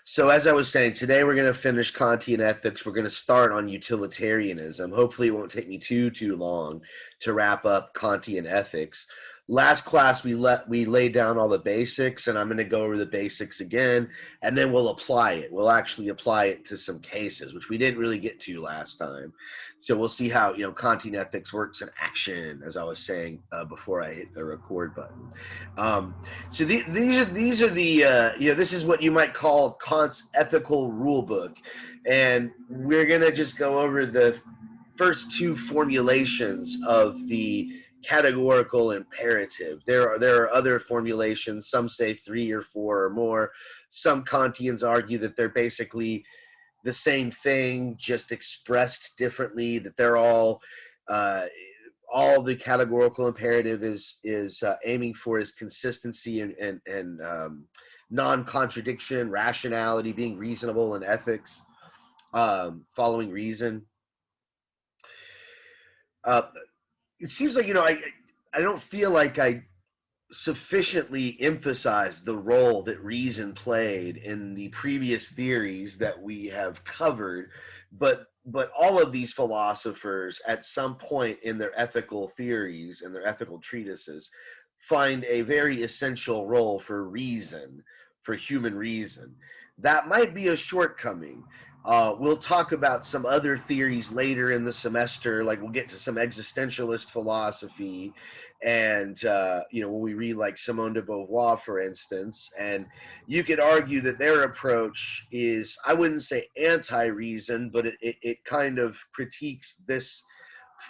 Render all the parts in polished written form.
So as I was saying, today we're going to finish Kantian Ethics. We're going to start on utilitarianism. Hopefully it won't take me too long to wrap up Kantian Ethics. Last class we laid down all the basics, and I'm going to go over the basics again, and then we'll apply it. We'll actually apply it to some cases, which we didn't really get to last time. So we'll see how Kantian Ethics works in action, as I was saying before I hit the record button. So these are the this is what you might call Kant's ethical rule book, and we're gonna just go over the first two formulations of the categorical imperative. There are other formulations. Some say 3 or 4 or more. Some Kantians argue that they're basically the same thing, just expressed differently. That they're all the categorical imperative is aiming for is consistency and non-contradiction, rationality, being reasonable, and ethics, following reason. It seems like I don't feel like I sufficiently emphasized the role that reason played in the previous theories that we have covered, but all of these philosophers at some point in their ethical theories and their ethical treatises find a very essential role for reason, for human reason. That might be a shortcoming. We'll talk about some other theories later in the semester, like we'll get to some existentialist philosophy, and when we read like Simone de Beauvoir, for instance, and you could argue that their approach is, I wouldn't say anti-reason, but it kind of critiques this,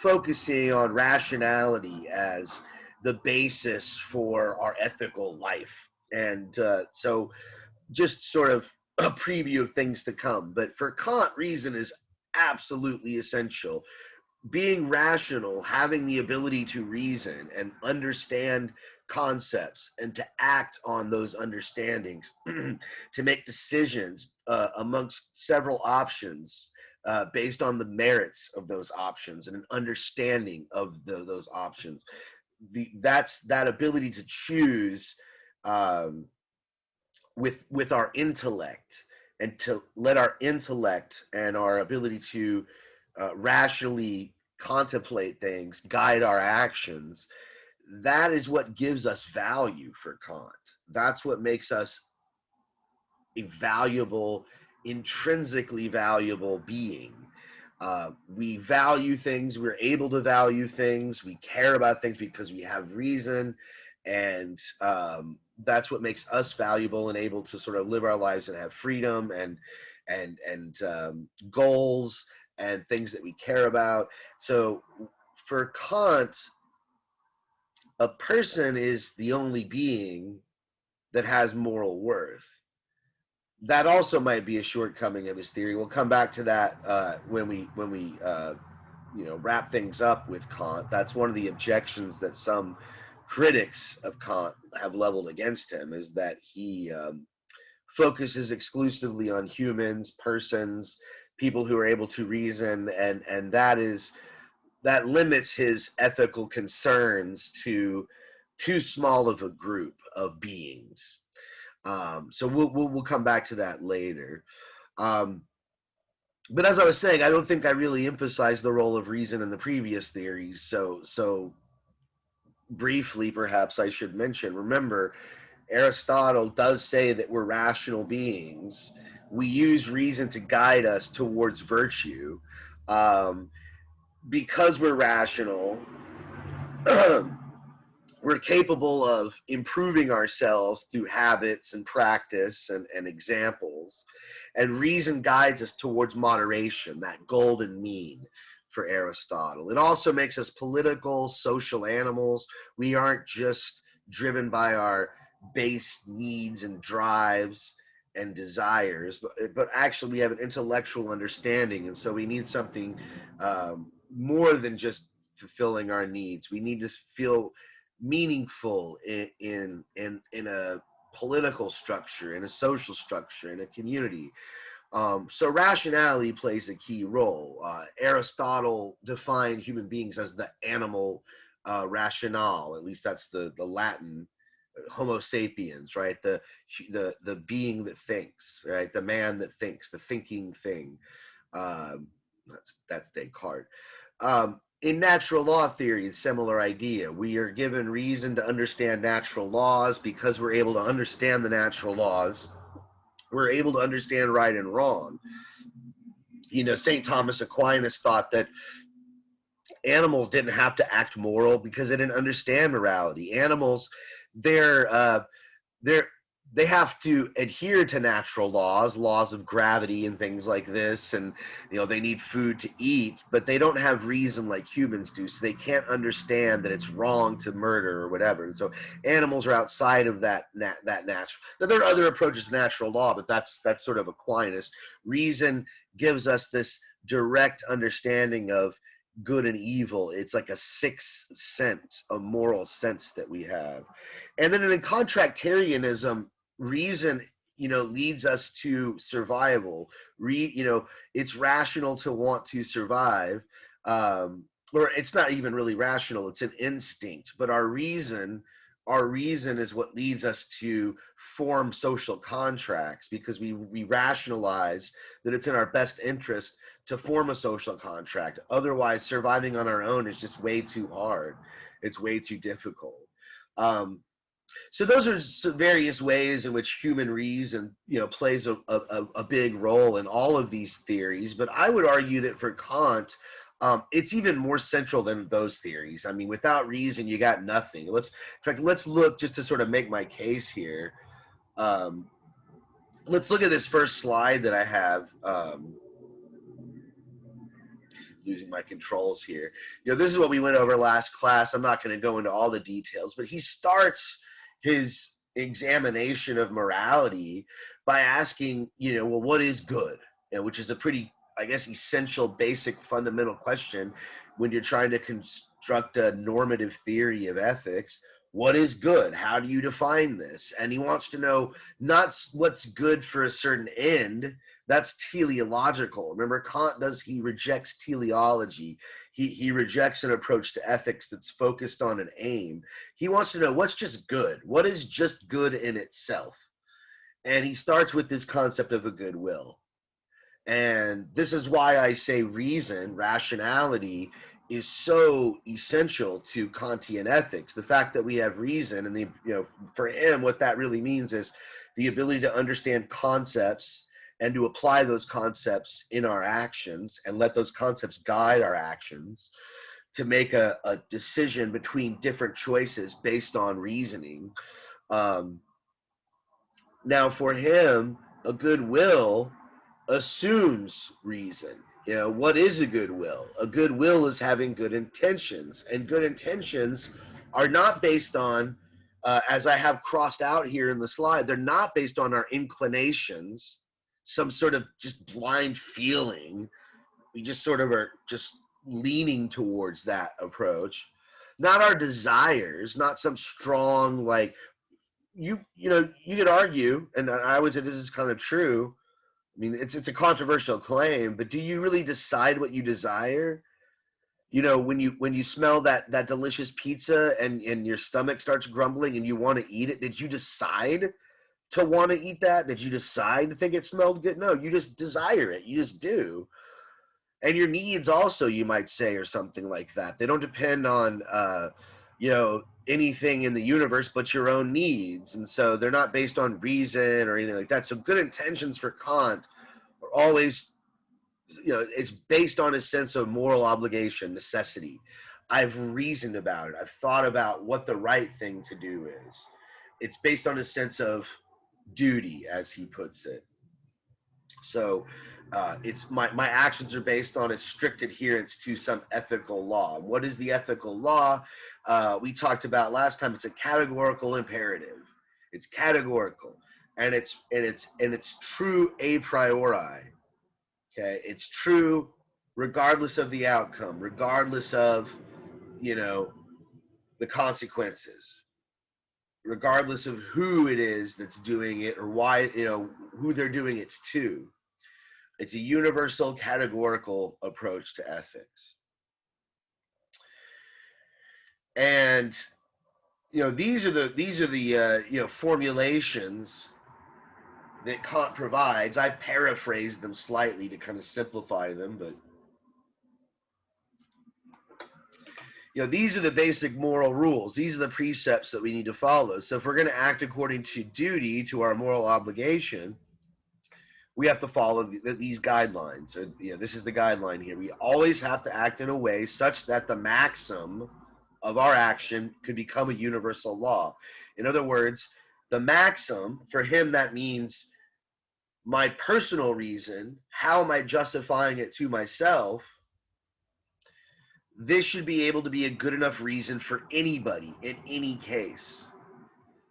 focusing on rationality as the basis for our ethical life. And so just sort of a preview of things to come. But for Kant, reason is absolutely essential. Being rational, having the ability to reason and understand concepts and to act on those understandings, to make decisions amongst several options based on the merits of those options and an understanding of those options. That's that ability to choose um, with our intellect, and to let our intellect and our ability to rationally contemplate things guide our actions. That is what gives us value for Kant. That's what makes us a valuable, intrinsically valuable being. We value things, we're able to value things, we care about things because we have reason, and that's what makes us valuable and able to sort of live our lives and have freedom and goals and things that we care about. So for Kant, a person is the only being that has moral worth. That also might be a shortcoming of his theory. We'll come back to that when we wrap things up with Kant. That's one of the objections that some critics of Kant have leveled against him, is that he focuses exclusively on humans, persons, people who are able to reason, and that limits his ethical concerns to too small of a group of beings. So we'll come back to that later. But as I was saying, I don't think I really emphasized the role of reason in the previous theories. So briefly, perhaps I should mention, remember, Aristotle does say that we're rational beings. We use reason to guide us towards virtue. Because we're rational, we're capable of improving ourselves through habits and practice and examples. And reason guides us towards moderation, that golden mean for Aristotle. It also makes us political, social animals. We aren't just driven by our base needs and drives and desires, but actually we have an intellectual understanding. And so we need something more than just fulfilling our needs. We need to feel meaningful in a political structure, in a social structure, in a community. So rationality plays a key role. Aristotle defined human beings as the animal rationale. At least that's the Latin Homo sapiens, right? The being that thinks, right? The man that thinks, the thinking thing. Um, that's Descartes. In natural law theory, similar idea. We are given reason to understand natural laws. Because we're able to understand the natural laws, we're able to understand right and wrong. St. Thomas Aquinas thought that animals didn't have to act moral because they didn't understand morality. Animals, they're they're they have to adhere to natural laws of gravity and things like this, and they need food to eat, but they don't have reason like humans do, so they can't understand that it's wrong to murder or whatever. And so animals are outside of that natural. Now, there are other approaches to natural law, but that's sort of Aquinas. Reason gives us this direct understanding of good and evil. It's like a sixth sense, a moral sense that we have. And then in contractarianism, reason leads us to survival. It's rational to want to survive, or it's not even really rational, it's an instinct. But our reason is what leads us to form social contracts, because we rationalize that it's in our best interest to form a social contract. Otherwise, surviving on our own is just way too hard. It's way too difficult. So those are various ways in which human reason, plays a big role in all of these theories. But I would argue that for Kant, it's even more central than those theories. I mean, without reason, you got nothing. Let's look, just to sort of make my case here. Let's look at this first slide that I have. Losing my controls here. This is what we went over last class. I'm not going to go into all the details, but he starts his examination of morality by asking, well, what is good? Which is a pretty, I guess, essential, basic, fundamental question when you're trying to construct a normative theory of ethics. What is good? How do you define this? And he wants to know not what's good for a certain end. That's teleological. Remember, he rejects teleology. He rejects an approach to ethics that's focused on an aim. He wants to know what's just good. What is just good in itself? And he starts with this concept of a good will. And this is why I say reason, rationality, is so essential to Kantian ethics. The fact that we have reason, and for him, what that really means is the ability to understand concepts and to apply those concepts in our actions and let those concepts guide our actions, to make a decision between different choices based on reasoning. Now, for him, a good will assumes reason. What is a good will? A good will is having good intentions, and good intentions are not based on, as I have crossed out here in the slide, they're not based on our inclinations, some sort of just blind feeling. We just sort of are just leaning towards that approach. Not our desires, not some strong, like, you could argue, and I would say this is kind of true. I mean, it's a controversial claim, but do you really decide what you desire? When you smell that delicious pizza and your stomach starts grumbling and you want to eat it, did you decide to want to eat that? Did you decide to think it smelled good? No, you just desire it. You just do. And your needs also, you might say, or something like that. They don't depend on anything in the universe but your own needs. And so they're not based on reason or anything like that. So good intentions for Kant are always, it's based on a sense of moral obligation, necessity. I've reasoned about it. I've thought about what the right thing to do is. It's based on a sense of duty, as he puts it. So it's my actions are based on a strict adherence to some ethical law. What is the ethical law? We talked about last time. It's a categorical imperative. It's categorical, and it's true a priori. Okay, it's true regardless of the outcome, regardless of the consequences, regardless of who it is that's doing it or why, who they're doing it to. It's a universal categorical approach to ethics. And these are the formulations that Kant provides. I paraphrased them slightly to kind of simplify them, but these are the basic moral rules. These are the precepts that we need to follow. So if we're going to act according to duty, to our moral obligation, we have to follow these guidelines. This is the guideline here. We always have to act in a way such that the maxim of our action could become a universal law. In other words, the maxim, for him, that means my personal reason. How am I justifying it to myself? This should be able to be a good enough reason for anybody in any case.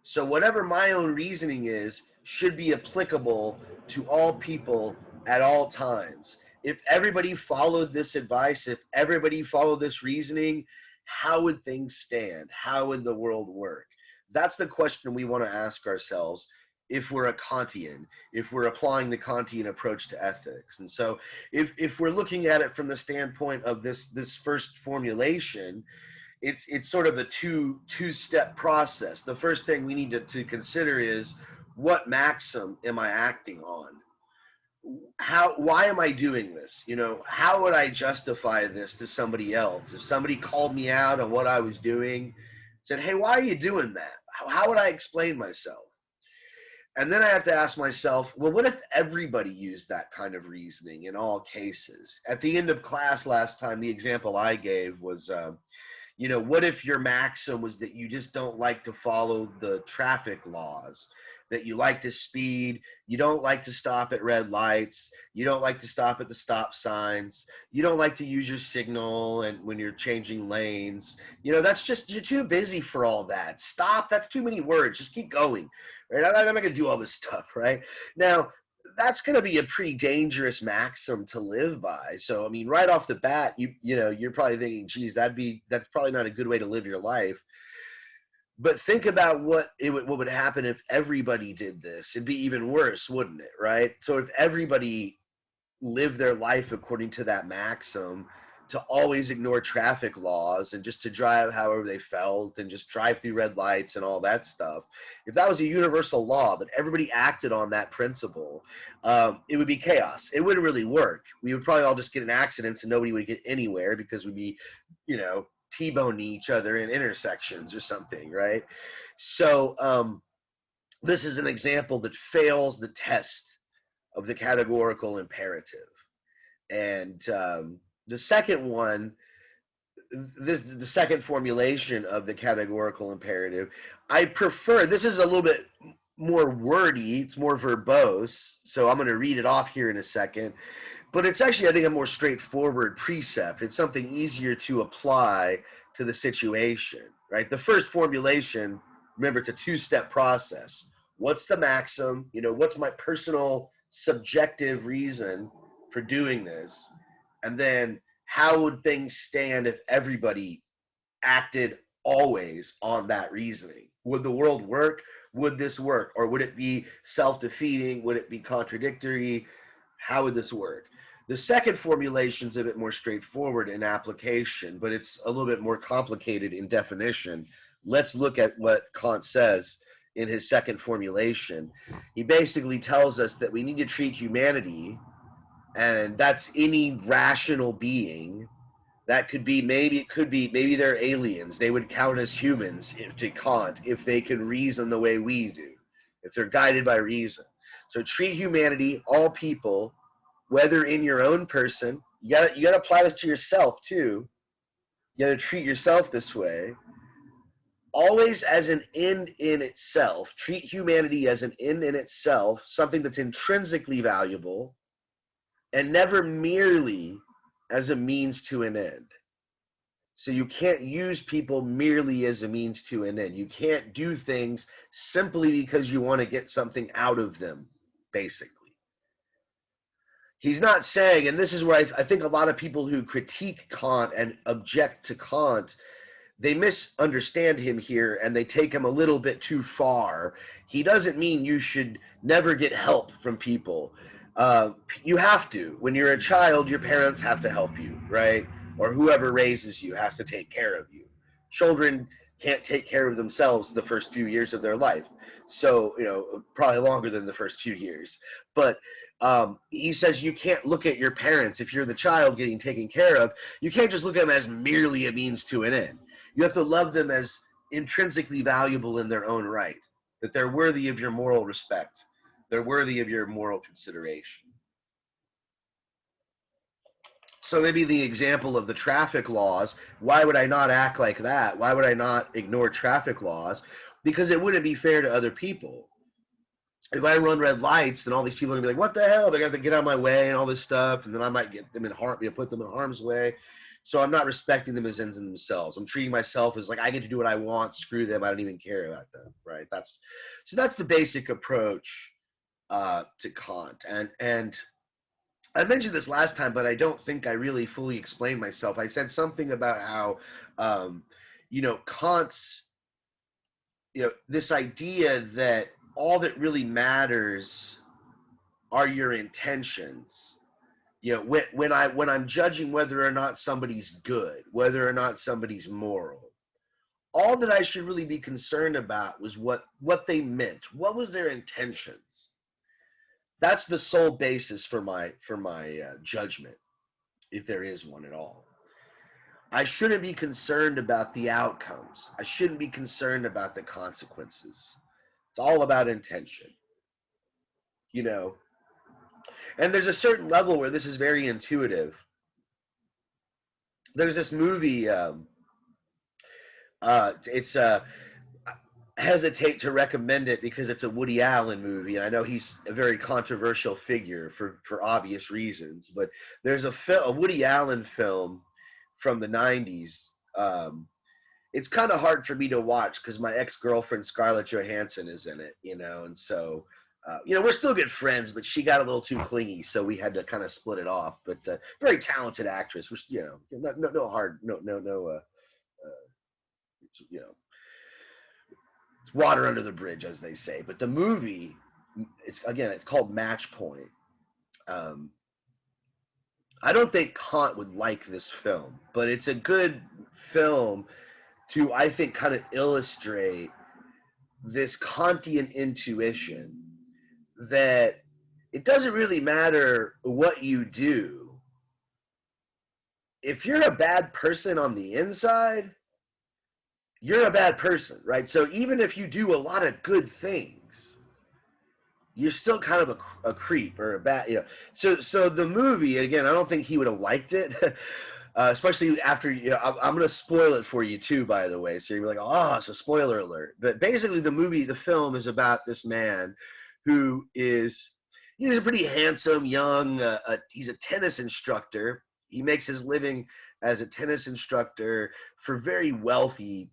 So whatever my own reasoning is should be applicable to all people at all times. If everybody followed this advice, if everybody followed this reasoning, how would things stand? How would the world work? That's the question we want to ask ourselves if we're a Kantian, if we're applying the Kantian approach to ethics. And so if we're looking at it from the standpoint of this first formulation, it's sort of a two-step process. The first thing we need to consider is, what maxim am I acting on? Why am I doing this? How would I justify this to somebody else? If somebody called me out on what I was doing, said, hey, why are you doing that? How would I explain myself? And then I have to ask myself, well, what if everybody used that kind of reasoning in all cases? At the end of class last time, the example I gave was, what if your maxim was that you just don't like to follow the traffic laws, that you like to speed, you don't like to stop at red lights, you don't like to stop at the stop signs, you don't like to use your signal and when you're changing lanes, that's just, you're too busy for all that. Stop, that's too many words, just keep going, right? I'm not going to do all this stuff, right? Now, that's going to be a pretty dangerous maxim to live by. So, I mean, right off the bat, you're probably thinking, geez, that's probably not a good way to live your life. But think about what would happen if everybody did this. It'd be even worse, wouldn't it, right? So if everybody lived their life according to that maxim, to always ignore traffic laws and just to drive however they felt and just drive through red lights and all that stuff, if that was a universal law that everybody acted on that principle, it would be chaos. It wouldn't really work. We would probably all just get in accidents and nobody would get anywhere because we'd be, T-boning each other in intersections or something, right? So this is an example that fails the test of the categorical imperative. And the second one, the second formulation of the categorical imperative, I prefer, this is a little bit more wordy, it's more verbose, so I'm going to read it off here in a second, but it's actually, I think, a more straightforward precept. It's something easier to apply to the situation, right? The first formulation, remember, it's a two-step process. What's the maxim? What's my personal subjective reason for doing this? And then how would things stand if everybody acted always on that reasoning? Would the world work? Would this work? Or would it be self-defeating? Would it be contradictory? How would this work? The second formulation is a bit more straightforward in application, but it's a little bit more complicated in definition. Let's look at what Kant says in his second formulation. He basically tells us that we need to treat humanity, and that's any rational being. That could be, maybe they're aliens. They would count as humans to Kant if they can reason the way we do, if they're guided by reason. So treat humanity, all people, whether in your own person, you gotta apply this to yourself too. You gotta treat yourself this way. Always as an end in itself. Treat humanity as an end in itself, something that's intrinsically valuable, and never merely as a means to an end. So you can't use people merely as a means to an end. You can't do things simply because you want to get something out of them, basically. He's not saying, and this is where I think a lot of people who critique Kant and object to Kant, they misunderstand him here and they take him a little bit too far. He doesn't mean you should never get help from people. You have to. When you're a child, your parents have to help you, right? Or whoever raises you has to take care of you. Children can't take care of themselves the first few years of their life. So, probably longer than the first few years. But he says you can't look at your parents, if you're the child getting taken care of, you can't just look at them as merely a means to an end. You have to love them as intrinsically valuable in their own right, that they're worthy of your moral respect. They're worthy of your moral consideration. So maybe the example of the traffic laws, why would I not act like that? Why would I not ignore traffic laws? Because it wouldn't be fair to other people. If I run red lights, then all these people are gonna be like, "What the hell?" They're gonna have to get out of my way and all this stuff, and then I might get them in harm, put them in harm's way. So I'm not respecting them as ends in themselves. I'm treating myself as like I get to do what I want. Screw them. I don't even care about them. Right? That's the basic approach to Kant. And I mentioned this last time, but I don't think I really fully explained myself. I said something about how, Kant's, this idea that all that really matters are your intentions. When I'm judging whether or not somebody's good, whether or not somebody's moral, all that I should really be concerned about was what they meant. What was their intentions? That's the sole basis for my judgment, if there is one at all. I shouldn't be concerned about the outcomes. I shouldn't be concerned about the consequences. It's all about intention, you know. And there's a certain level where this is very intuitive. There's this movie. It's hesitate to recommend it because it's a Woody Allen movie, and I know he's a very controversial figure for obvious reasons. But there's a Woody Allen film from the '90s. It's kind of hard for me to watch because my ex-girlfriend Scarlett Johansson is in it, and so we're still good friends, but she got a little too clingy, so we had to kind of split it off. But very talented actress, which no hard, it's it's water under the bridge, as they say. But the movie, it's called Match Point. Um, I don't think Kant would like this film, but it's a good film to, I think, kind of illustrate this Kantian intuition that it doesn't really matter what you do. If you're a bad person on the inside, you're a bad person, right? So even if you do a lot of good things, you're still kind of a creep or a bad. So the movie, again, I don't think he would have liked it. Especially after, I'm going to spoil it for you too, by the way. So you're like, oh, it's a spoiler alert. But basically the film is about this man who is, he's a pretty handsome, young, he's a tennis instructor. He makes his living as a tennis instructor for very wealthy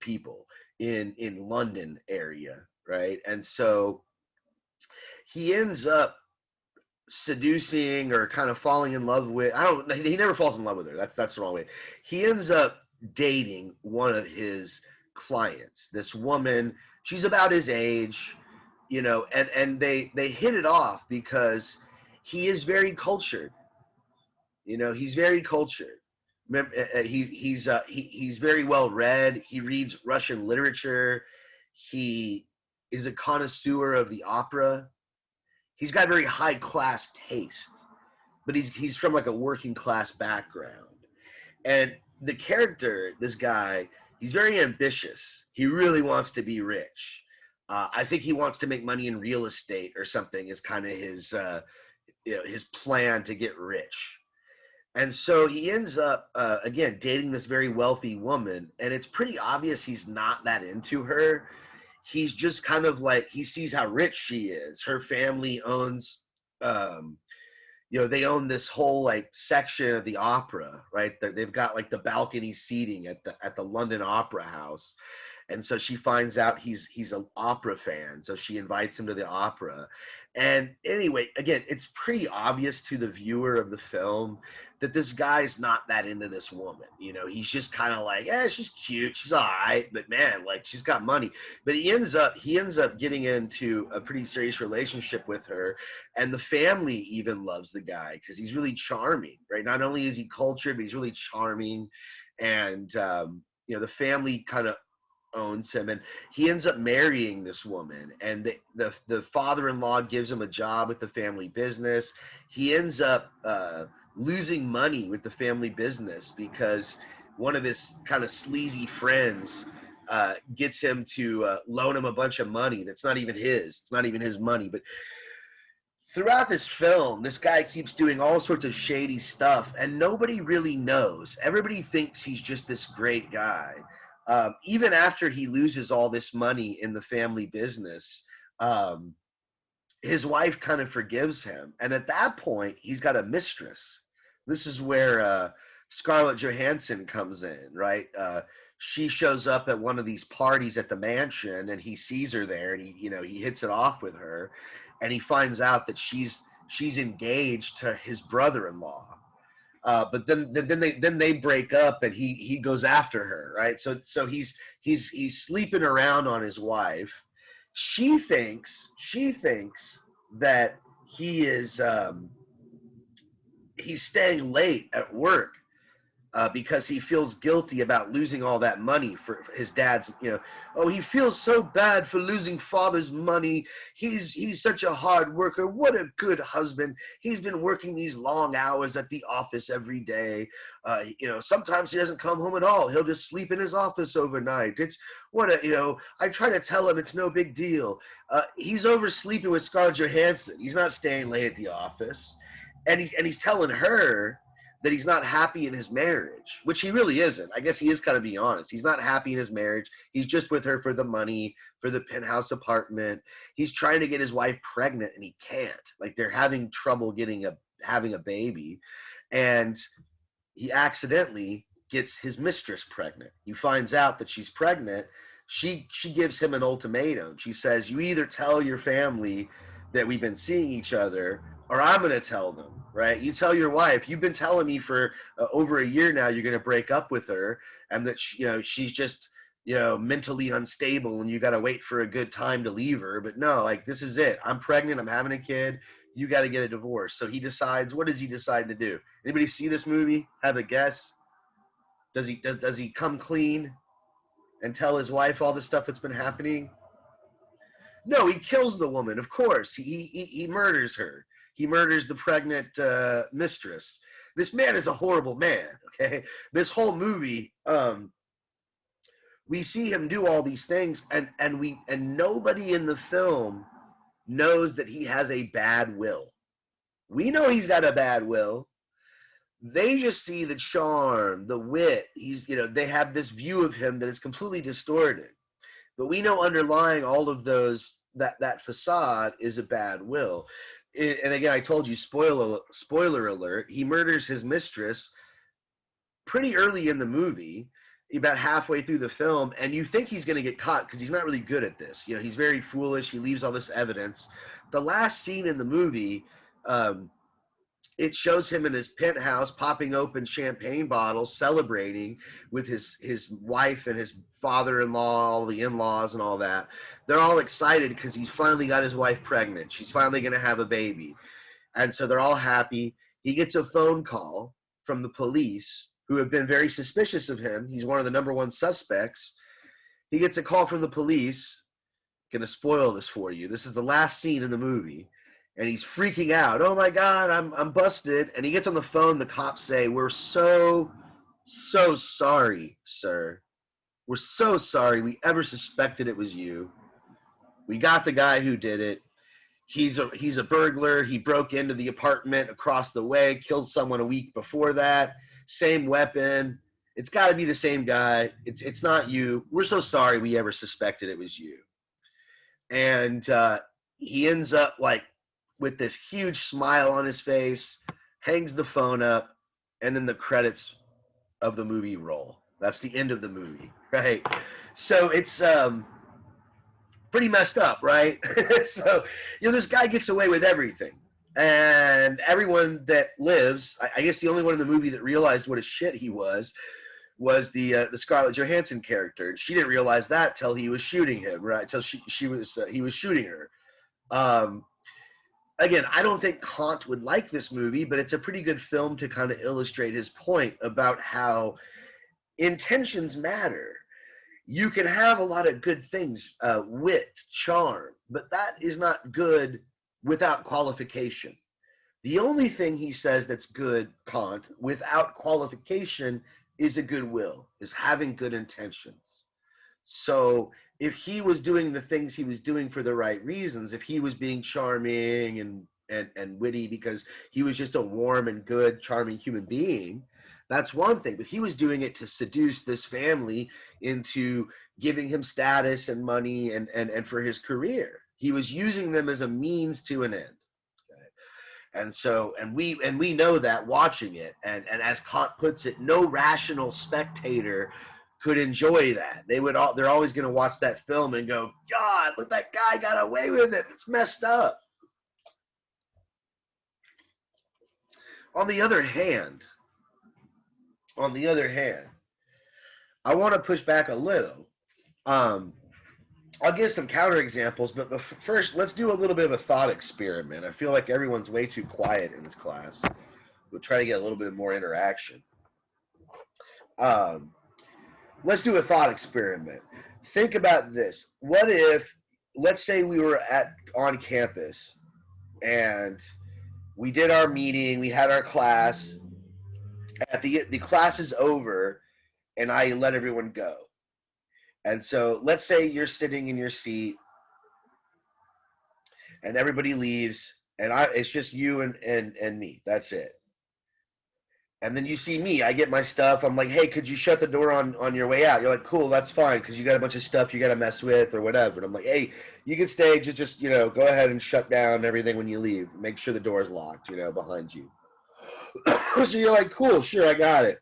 people in London area, right? And so he ends up seducing or kind of falling in love with, he never falls in love with her. That's the wrong way. He ends up dating one of his clients, this woman. She's about his age, and they hit it off because he is very cultured. He's very cultured. He's very well read. He reads Russian literature. He is a connoisseur of the opera. He's got very high class taste, but he's from like a working class background. And the character, this guy, he's very ambitious. He really wants to be rich. I think he wants to make money in real estate or something is kind of his plan to get rich. And so he ends up, again, dating this very wealthy woman, and it's pretty obvious he's not that into her. He's just kind of like, he sees how rich she is. Her family owns, they own this whole like section of the opera, right? They've got like the balcony seating at the London Opera House. And so she finds out he's an opera fan, so she invites him to the opera. And anyway, again, it's pretty obvious to the viewer of the film that this guy's not that into this woman. He's just kind of like, she's cute, she's all right, but man, like she's got money. But he ends up getting into a pretty serious relationship with her, and the family even loves the guy because he's really charming, right? Not only is he cultured, but he's really charming, and the family kind of owns him, and he ends up marrying this woman, and the father-in-law gives him a job with the family business. He ends up losing money with the family business because one of his kind of sleazy friends gets him to loan him a bunch of money that's not even his. It's not even his money. But throughout this film, this guy keeps doing all sorts of shady stuff, and nobody really knows. Everybody thinks he's just this great guy. Even after he loses all this money in the family business, um, his wife kind of forgives him. And at that point, he's got a mistress. This is where Scarlett Johansson comes in, right? She shows up at one of these parties at the mansion, and he sees her there, and he hits it off with her, and he finds out that she's engaged to his brother-in-law. But then they break up, and he goes after her, right? So he's sleeping around on his wife. She thinks that he's staying late at work because he feels guilty about losing all that money for his dad's. Oh, he feels so bad for losing father's money. He's such a hard worker. What a good husband. He's been working these long hours at the office every day. Sometimes he doesn't come home at all. He'll just sleep in his office overnight. I try to tell him it's no big deal. He's oversleeping with Scarlett Johansson. He's not staying late at the office. And he's telling her that he's not happy in his marriage, which he really isn't. I guess he is kind of being honest. He's not happy in his marriage. He's just with her for the money, for the penthouse apartment. He's trying to get his wife pregnant, and he can't. Like, they're having trouble having a baby, and he accidentally gets his mistress pregnant. He finds out that she's pregnant. She gives him an ultimatum. She says, you either tell your family that we've been seeing each other, or I'm going to tell them, right? You tell your wife, you've been telling me for over a year now you're going to break up with her, and that she's just mentally unstable, and you got to wait for a good time to leave her. But no, like, this is it. I'm pregnant. I'm having a kid. You got to get a divorce. So he decides. What does he decide to do? Anybody see this movie? Have a guess? Does he come clean and tell his wife all the stuff that's been happening? No, he kills the woman. Of course, he murders her. He murders the pregnant mistress. This man is a horrible man. Okay, this whole movie, we see him do all these things, and nobody in the film knows that he has a bad will. We know he's got a bad will. They just see the charm, the wit. They have this view of him that is completely distorted. But we know underlying all of those, that facade is a bad will. And again, I told you, spoiler alert, he murders his mistress pretty early in the movie, about halfway through the film, and you think he's going to get caught because he's not really good at this. He's very foolish. He leaves all this evidence. The last scene in the movie, it shows him in his penthouse popping open champagne bottles, celebrating with his wife and his father-in-law, all the in-laws and all that. They're all excited because he's finally got his wife pregnant. She's finally going to have a baby. And so they're all happy. He gets a phone call from the police, who have been very suspicious of him. He's one of the number one suspects. He gets a call from the police. Going to spoil this for you. This is the last scene in the movie. And he's freaking out. Oh my God, I'm busted. And he gets on the phone. The cops say, we're so sorry, sir. We're so sorry we ever suspected it was you. We got the guy who did it. He's a burglar. He broke into the apartment across the way, killed someone a week before that. Same weapon. It's got to be the same guy. It's not you. We're so sorry we ever suspected it was you. And he ends up like with this huge smile on his face, hangs the phone up, and then the credits of the movie roll. That's the end of the movie, right? So it's pretty messed up, right? So, this guy gets away with everything. And everyone that lives, I guess the only one in the movie that realized what a shit he was the Scarlett Johansson character. She didn't realize that till he was shooting him, right? Till he was shooting her. Again, I don't think Kant would like this movie, but it's a pretty good film to kind of illustrate his point about how intentions matter. You can have a lot of good things, wit, charm, but that is not good without qualification. The only thing he says that's good, Kant, without qualification is a goodwill, is having good intentions. So if he was doing the things he was doing for the right reasons, if he was being charming and witty because he was just a warm and good, charming human being, that's one thing. But he was doing it to seduce this family into giving him status and money and for his career. He was using them as a means to an end. And so, and we know that watching it, and as Kant puts it, no rational spectator could enjoy that. They're always going to watch that film and go, God, look, that guy got away with it. It's messed up. On the other hand, I want to push back a little. I'll give some counterexamples, but first, let's do a little bit of a thought experiment. I feel like everyone's way too quiet in this class. We'll try to get a little bit more interaction. Let's do a thought experiment. Think about this. What if, let's say we were on campus and we did our meeting, we had our class, at the class is over, and I let everyone go. And so let's say you're sitting in your seat and everybody leaves, and it's just you and me. That's it. And then you see me. I get my stuff. I'm like, hey, could you shut the door on your way out? You're like, cool, that's fine, because you got a bunch of stuff you got to mess with or whatever. And I'm like, hey, you can stay. Just go ahead and shut down everything when you leave. Make sure the door is locked, behind you. So you're like, cool, sure, I got it.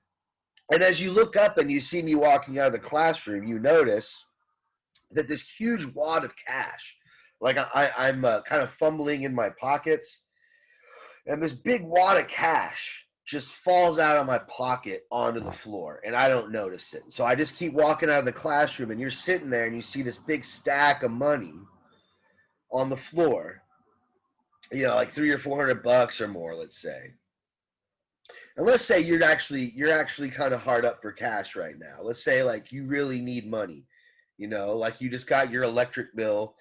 And as you look up and you see me walking out of the classroom, you notice that this huge wad of cash, like I'm kind of fumbling in my pockets, and this big wad of cash just falls out of my pocket onto the floor, and I don't notice it. So I just keep walking out of the classroom, and you're sitting there, and you see this big stack of money on the floor, like $300 or $400 or more, let's say. And let's say you're actually kind of hard up for cash right now. Let's say like you really need money, like you just got your electric bill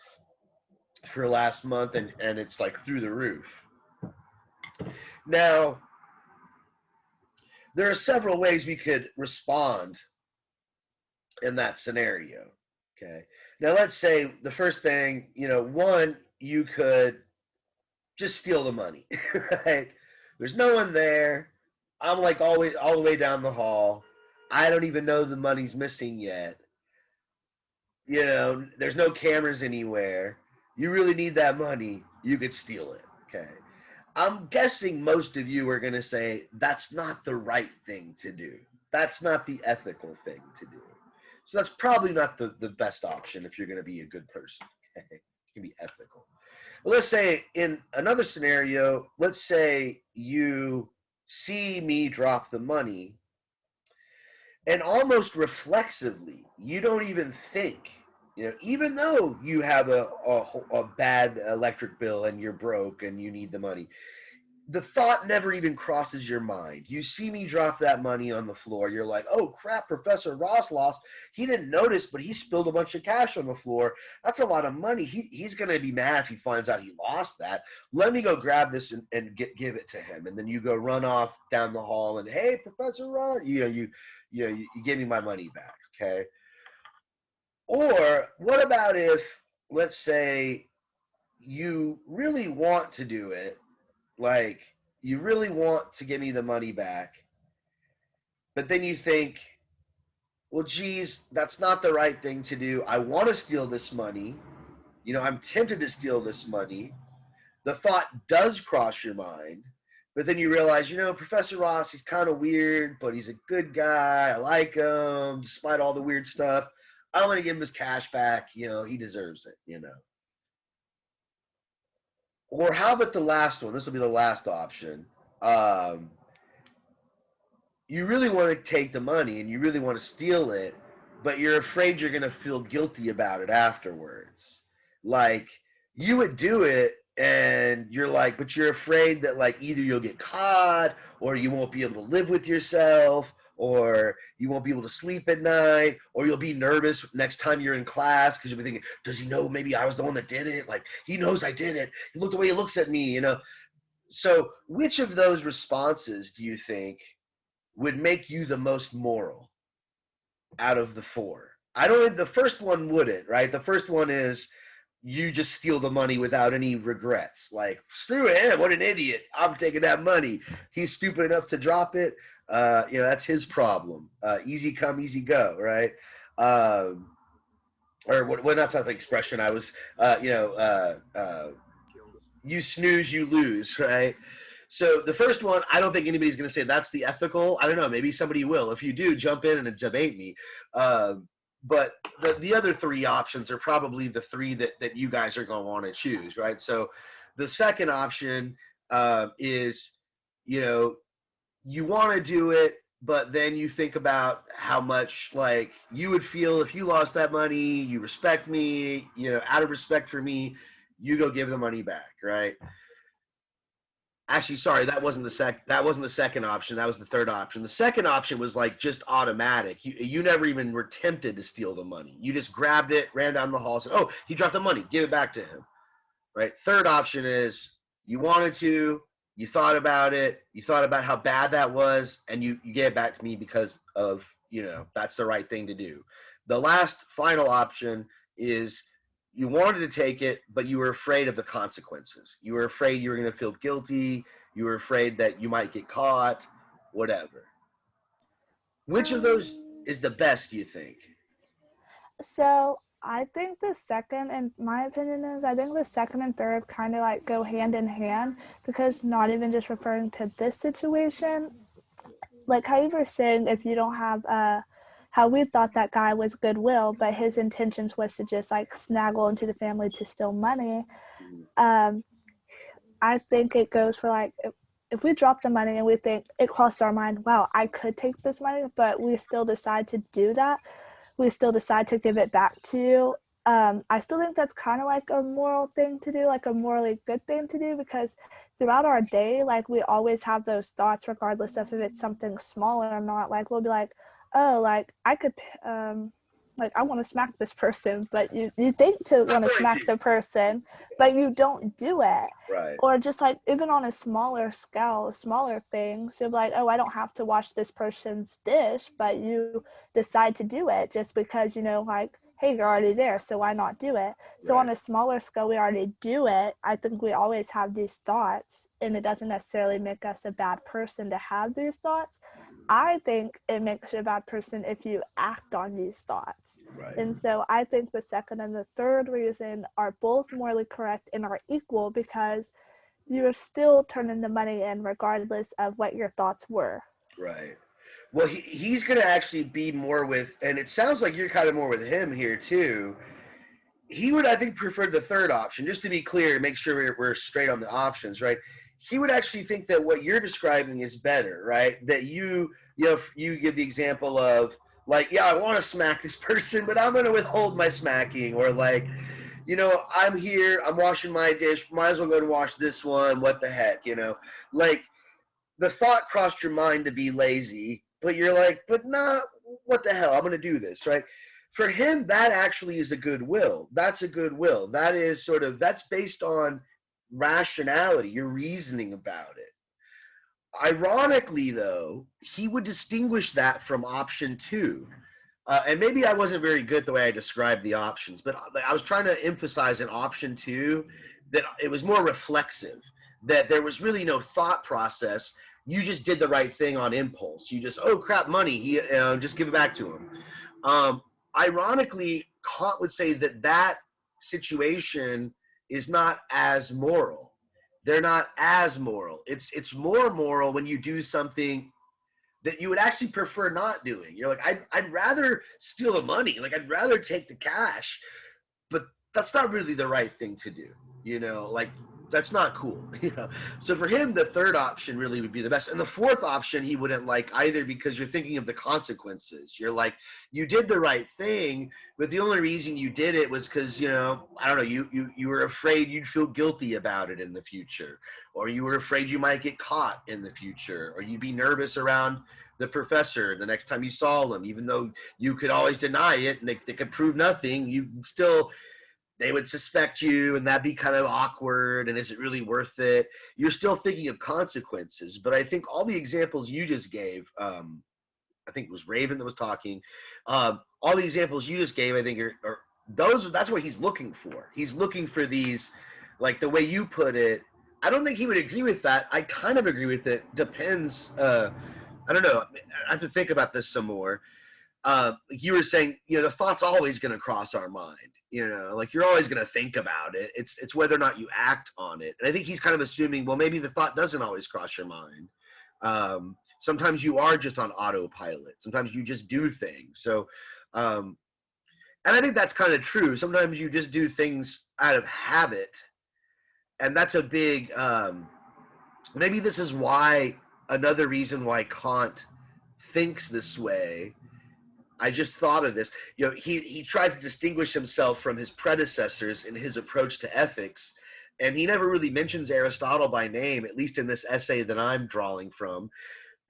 for last month and it's like through the roof. Now, there are several ways we could respond in that scenario. Okay. Now let's say the first thing, one, you could just steal the money. Right? There's no one there. I'm like all the way down the hall. I don't even know the money's missing yet. There's no cameras anywhere. You really need that money. You could steal it. Okay. I'm guessing most of you are going to say that's not the right thing to do. That's not the ethical thing to do. So that's probably not the best option if you're going to be a good person. Okay. You can be ethical. But let's say in another scenario, let's say you see me drop the money, and almost reflexively, you don't even think, even though you have a bad electric bill and you're broke and you need the money, the thought never even crosses your mind. You see me drop that money on the floor. You're like, oh, crap, Professor Ross lost. He didn't notice, but he spilled a bunch of cash on the floor. That's a lot of money. He's going to be mad if he finds out he lost that. Let me go grab this and give it to him. And then you go run off down the hall and, hey, Professor Ross, you give me my money back, okay? Or what about if, let's say, you really want to do it, like, you really want to give me the money back, but then you think, well, geez, that's not the right thing to do. I want to steal this money. I'm tempted to steal this money. The thought does cross your mind, but then you realize, Professor Ross, he's kind of weird, but he's a good guy. I like him, despite all the weird stuff. I want to give him his cash back. He deserves it, Or how about the last one? This will be the last option. You really want to take the money and you really want to steal it, but you're afraid you're going to feel guilty about it afterwards. Like, you would do it and you're like, but you're afraid that like either you'll get caught or you won't be able to live with yourself or you won't be able to sleep at night, or you'll be nervous next time you're in class because you'll be thinking, does he know maybe I was the one that did it? Like, he knows I did it. Look the way he looks at me, you know? So which of those responses do you think would make you the most moral out of the four? I don't think the first one wouldn't, right? The first one is you just steal the money without any regrets. Like, screw him, what an idiot. I'm taking that money. He's stupid enough to drop it. You know, that's his problem. Easy come, easy go, right? Or what? That's not the expression. I was, you snooze, you lose, right? So the first one, I don't think anybody's going to say that's the ethical. I don't know. Maybe somebody will. If you do, jump in and debate me. But the other three options are probably the three that you guys are going to want to choose, right? So the second option is, you know, you want to do it, but then you think about how much like you would feel if you lost that money. You respect me, you know, out of respect for me, you go give the money back, right? Actually, sorry, that wasn't the second option. That was the third option. The second option was like just automatic. You never even were tempted to steal the money. You just grabbed it, ran down the hall, said, "Oh, he dropped the money. Give it back to him." Right? Third option is you wanted to, you thought about it, you thought about how bad that was, and you gave it back to me because of, you know, that's the right thing to do. The last final option is you wanted to take it, but you were afraid of the consequences. You were afraid you were going to feel guilty. You were afraid that you might get caught, whatever. Which of those is the best, do you think? So I think the second, in my opinion, is I think the second and third kind of like go hand in hand, because not even just referring to this situation, like how you were saying, if you don't have how we thought that guy was goodwill, but his intentions was to just like snaggle into the family to steal money. Um, I think it goes for like if we drop the money and we think it crossed our mind, wow, I could take this money, but we still decide to do that. We still decide to give it back to you. I still think that's kind of like a moral thing to do, like a morally good thing to do, because throughout our day, like we always have those thoughts, regardless of if it's something small or not. Like we'll be like, oh, like I could, like I want to smack this person, but you think to want to smack the person, but you don't do it. Right. Or just like even on a smaller scale, smaller things, you'll be like, oh, I don't have to wash this person's dish, but you decide to do it just because, you know, like, hey, you're already there, so why not do it? So Right. on a smaller scale, we already do it. I think we always have these thoughts, and it doesn't necessarily make us a bad person to have these thoughts. I think it makes you a bad person if you act on these thoughts. Right. And so I think the second and the third reason are both morally correct and are equal, because you're still turning the money in regardless of what your thoughts were. Right. Well, he's going to actually be more with, and it sounds like you're kind of more with him here too. He would, I think, prefer the third option. Just to be clear, make sure we're straight on the options, right? He would actually think that what you're describing is better, right? That you know, you give the example of like, yeah, I want to smack this person, but I'm going to withhold my smacking, or like, you know, I'm here, I'm washing my dish, might as well go and wash this one. What the heck, you know? Like, the thought crossed your mind to be lazy, but you're like, but nah, what the hell? I'm going to do this, right? For him, that actually is a goodwill. That's a goodwill. That is sort of, that's based on rationality. You're reasoning about it. Ironically, though, he would distinguish that from option two. And maybe I wasn't very good the way I described the options, but I was trying to emphasize in option two that it was more reflexive, that there was really no thought process. You just did the right thing on impulse. You just, oh crap, money. Just give it back to him. Um, Ironically, Kant would say that that situation is not as moral. They're not as moral. It's more moral when you do something that you would actually prefer not doing. You're like, I'd rather steal the money. Like, I'd rather take the cash, but that's not really the right thing to do. You know, like That's not cool. So for him, the third option really would be the best. And the fourth option he wouldn't like either, because you're thinking of the consequences. You're like, you did the right thing, but the only reason you did it was because, I don't know, you were afraid you'd feel guilty about it in the future, or you were afraid you might get caught in the future, or you'd be nervous around the professor the next time you saw them, even though you could always deny it and they could prove nothing. You still, they would suspect you, and that'd be kind of awkward, and is it really worth it? You're still thinking of consequences. But I think all the examples you just gave, I think it was Raven that was talking, all the examples you just gave, I think are those, that's what he's looking for. He's looking for these, like the way you put it. I don't think he would agree with that. I kind of agree with it. Depends. I don't know. I have to think about this some more. Like you were saying, the thought's always going to cross our mind. Like you're always going to think about it. It's whether or not you act on it. And I think he's kind of assuming, well, maybe the thought doesn't always cross your mind. Sometimes you are just on autopilot. Sometimes you just do things. So, and I think that's kind of true. Sometimes you just do things out of habit, and that's a big. Maybe this is why, another reason why Kant thinks this way. I just thought of this. He tried to distinguish himself from his predecessors in his approach to ethics, and he never really mentions Aristotle by name, at least in this essay that I'm drawing from.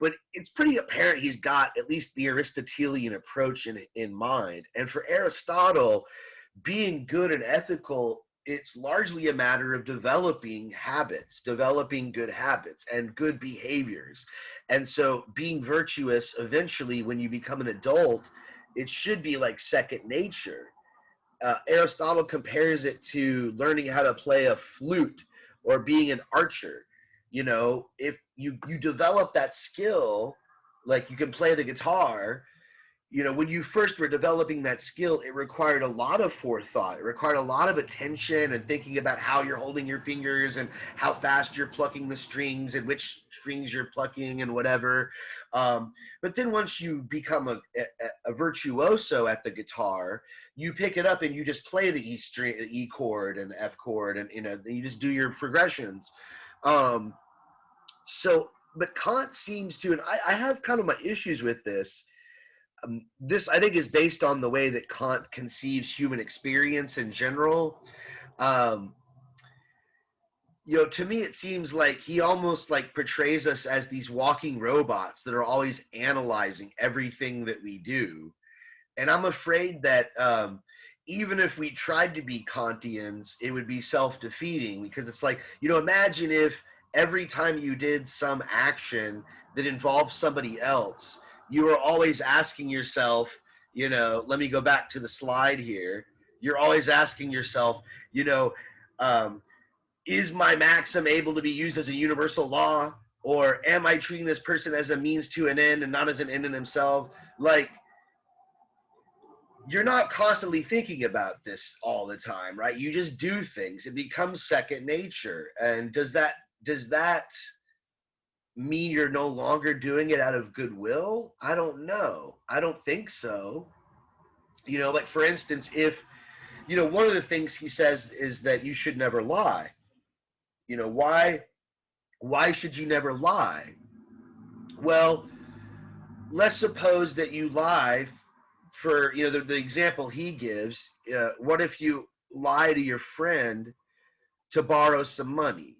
But it's pretty apparent he's got at least the Aristotelian approach in mind. And for Aristotle, being good and ethical, it's largely a matter of developing habits, developing good habits and good behaviors. And so being virtuous eventually, when you become an adult, it should be like second nature. Aristotle compares it to learning how to play a flute or being an archer. If you develop that skill, like you can play the guitar, when you first were developing that skill, it required a lot of forethought. It required a lot of attention and thinking about how you're holding your fingers and how fast you're plucking the strings and which strings you're plucking and whatever. But then once you become a virtuoso at the guitar, you pick it up and you just play the E chord and the F chord, and you just do your progressions. But Kant seems to, and I have kind of my issues with this. This, I think, is based on the way that Kant conceives human experience in general. Um, to me, it seems like he almost like portrays us as these walking robots that are always analyzing everything that we do. And I'm afraid that even if we tried to be Kantians, it would be self-defeating, because it's like, imagine if every time you did some action that involved somebody else, you were always asking yourself, let me go back to the slide here. You're always asking yourself, um, is my maxim able to be used as a universal law? Or am I treating this person as a means to an end and not as an end in himself? Like, you're not constantly thinking about this all the time, right? You just do things. It becomes second nature. And does that mean you're no longer doing it out of goodwill? I don't know. I don't think so. Like for instance, if one of the things he says is that you should never lie. Why should you never lie? Well, let's suppose that you lie for, the example he gives. What if you lie to your friend to borrow some money?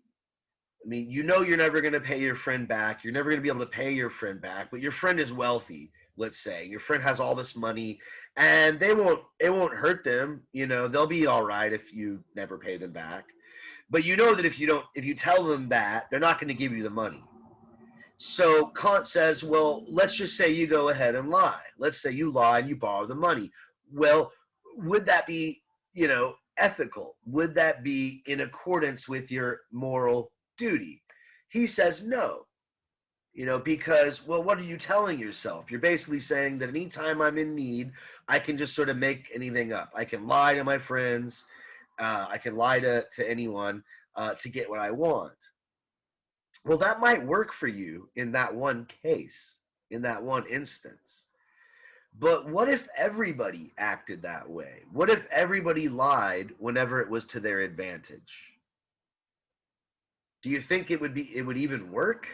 I mean, you're never going to pay your friend back. You're never going to be able to pay your friend back, but your friend is wealthy, let's say. Your friend has all this money, and it won't hurt them. They'll be all right if you never pay them back. But that if you tell them that, they're not going to give you the money. So Kant says, well, let's just say you go ahead and lie. Let's say you lie and you borrow the money. Well, would that be, ethical? Would that be in accordance with your moral duty? He says no. Because, well, what are you telling yourself? You're basically saying that anytime I'm in need, I can just sort of make anything up. I can lie to my friends. I can lie to anyone to get what I want. Well, that might work for you in that one case, in that one instance. But what if everybody acted that way? What if everybody lied whenever it was to their advantage? do you think it would even work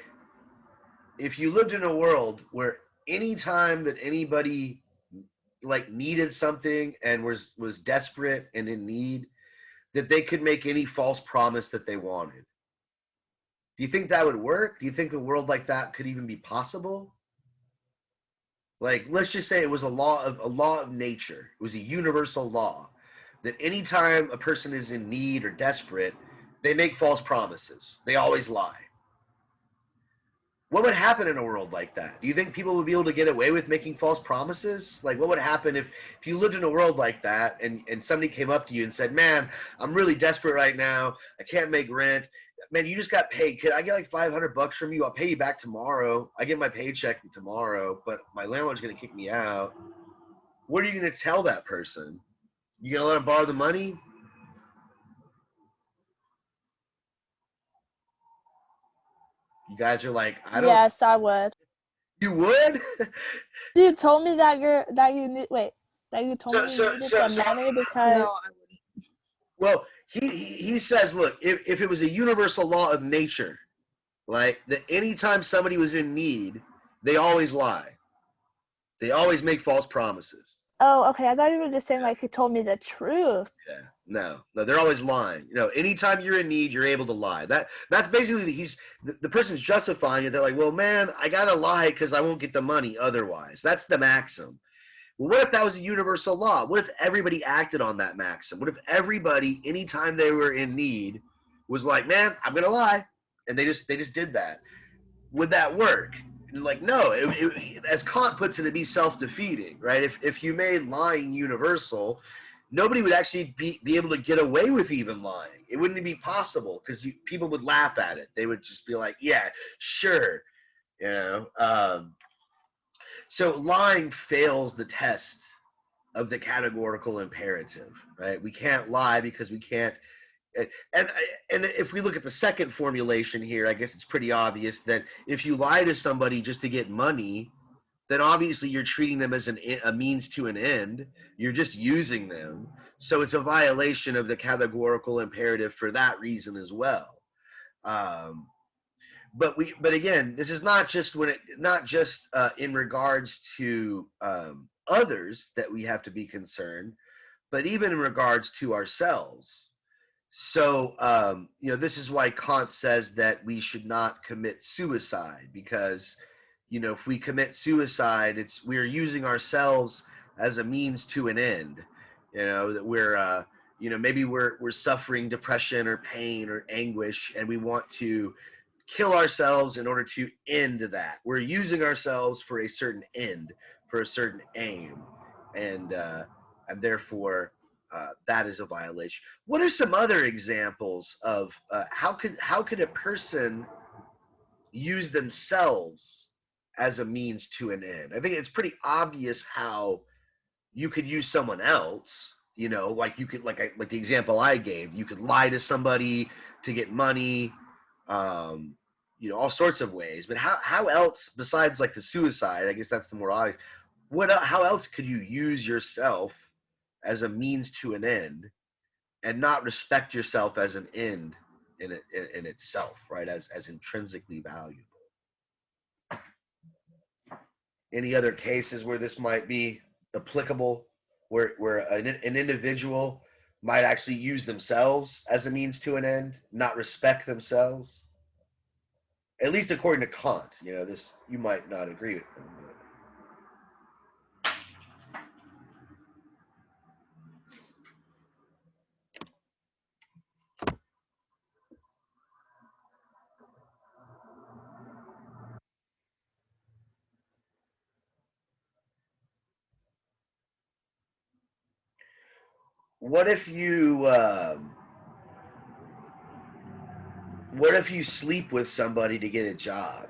if you lived in a world where any time that anybody like needed something and was desperate and in need, that they could make any false promise that they wanted? Do you think that would work? Do you think a world like that could even be possible? Like, let's just say it was a law of nature. It was a universal law that anytime a person is in need or desperate, they make false promises. They always lie. What would happen in a world like that? Do you think people would be able to get away with making false promises? Like, what would happen if you lived in a world like that and somebody came up to you and said, man, I'm really desperate right now. I can't make rent. Man, you just got paid. Could I get like $500 from you? I'll pay you back tomorrow. I get my paycheck tomorrow, but my landlord's going to kick me out. What are you going to tell that person? You going to let them borrow the money? You guys are like, I don't. Yes, I would. You would? You told me that you told me you needed the money because No, I wouldn't. Well, he says, look, if it was a universal law of nature, like that anytime somebody was in need, they always lie. They always make false promises. oh, okay. I thought you were just saying like he told me the truth. Yeah. No, they're always lying. You know, anytime you're in need, you're able to lie. That's basically the person's justifying it. They're like, well, man, I gotta lie because I won't get the money otherwise. That's the maxim. Well, what if that was a universal law? What if everybody acted on that maxim? What if everybody, anytime they were in need, was like, man, I'm gonna lie, and they just did that? Would that work? Like, no. As Kant puts it, it'd be self-defeating, right? If you made lying universal, nobody would actually be able to get away with even lying. It wouldn't be possible because people would laugh at it. They would just be like, yeah, sure, you know. So lying fails the test of the categorical imperative, right? We can't lie because we can't. And if we look at the second formulation here, I guess it's pretty obvious that if you lie to somebody just to get money, then obviously you're treating them as a means to an end. You're just using them. So it's a violation of the categorical imperative for that reason as well. But again, this is not just in regards to others that we have to be concerned, but even in regards to ourselves. So this is why Kant says that we should not commit suicide, because if we commit suicide, we're using ourselves as a means to an end. That we're maybe we're suffering depression or pain or anguish, and we want to kill ourselves in order to end that. We're using ourselves for a certain end, for a certain aim, and therefore that is a violation. What are some other examples of how could a person use themselves as a means to an end? I think it's pretty obvious how you could use someone else. Like you could, like the example I gave, you could lie to somebody to get money. All sorts of ways. But how else, besides like the suicide, I guess that's the more obvious. How else could you use yourself as a means to an end and not respect yourself as an end in itself, right? As intrinsically valuable. Any other cases where this might be applicable, where an individual might actually use themselves as a means to an end, not respect themselves? At least according to Kant, this, you might not agree with them. What if you sleep with somebody to get a job?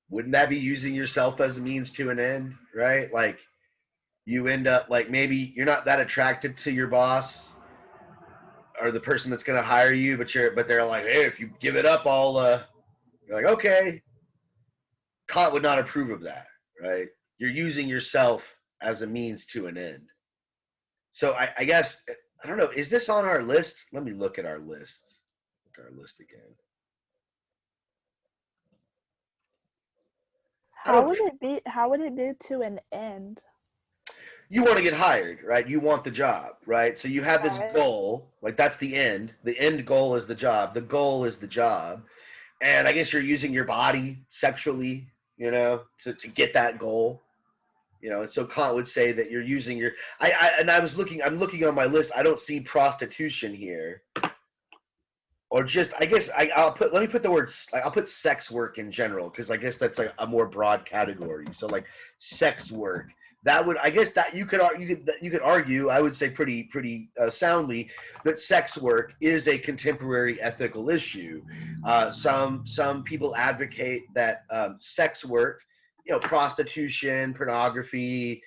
Wouldn't that be using yourself as a means to an end, right? Like you end up, like, maybe you're not that attracted to your boss or the person that's going to hire you, but they're like, hey, if you give it up, you're like, okay. Kant would not approve of that, right? You're using yourself as a means to an end. So I guess I don't know. Is this on our list? Let me look at our list. Look at our list again. I How don't. would it be? How would it be to an end? You want to get hired, right? You want the job, right? So you have this Right. goal, like that's the end. The end goal is the job. The goal is the job. And I guess you're using your body sexually, to get that goal. And so Kant would say that you're using your. I'm looking on my list. I don't see prostitution here, or just. I guess I'll put. Let me put the words. I'll put sex work in general because I guess that's like a more broad category. So like sex work. That would. I guess that you could argue. I would say pretty soundly that sex work is a contemporary ethical issue. Some people advocate that sex work, prostitution, pornography,